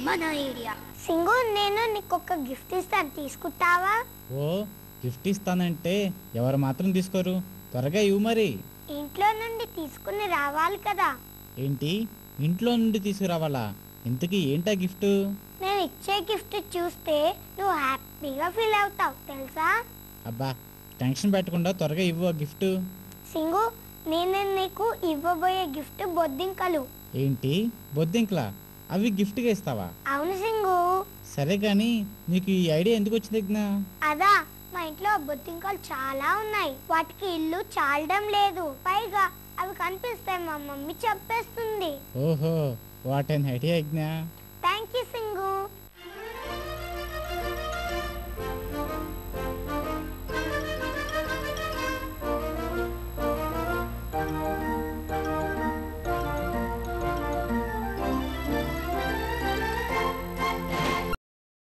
మన ఏరియా. సింగు, నేను నీకు ఒక గిఫ్ట్ ఇస్తాను, తీసుకుంటావా? ఓ, గిఫ్ట్ ఇస్తానంటే ఎవరు మాత్రం తీసుకోరు, త్వరగా ఇవ్వు మరి. ఇంట్లో నుండి తీసుకుని రావాలి కదా. ఏంటి, ఇంట్లో నుండి తీసుకురావాలా? ఇంతకీ ఏంటా గిఫ్ట్? నేను ఇచ్చే గిఫ్ట్ చూస్తే నువ్వు హ్యాపీగా ఫీల్ అవుతావు తెలుసా. అబ్బా, టెన్షన్ పెట్టకుండా త్వరగా ఇవ్వు ఆ గిఫ్ట్. సింగు, నేను నీకు ఇవ్వబోయే గిఫ్ట్ బొద్దింకలు. ఏంటి, బొద్దింకలా? అవి గిఫ్ట్గా ఇస్తావా? అవును సింగు. సరే కానీ నీకు ఈ ఐడియా ఎందుకు వచ్చింది జ్ఞా? అదా, మా ఇంట్లో బొద్దింకలు చాలా ఉన్నాయి, వాటికి ఇల్లు చాలడం లేదు, పైగా అవి కనిపిస్తాయి మా మమ్మీ చెప్పేస్తుంది. ఓహో, వాట్ ఎన్ ఐడియా జ్ఞా.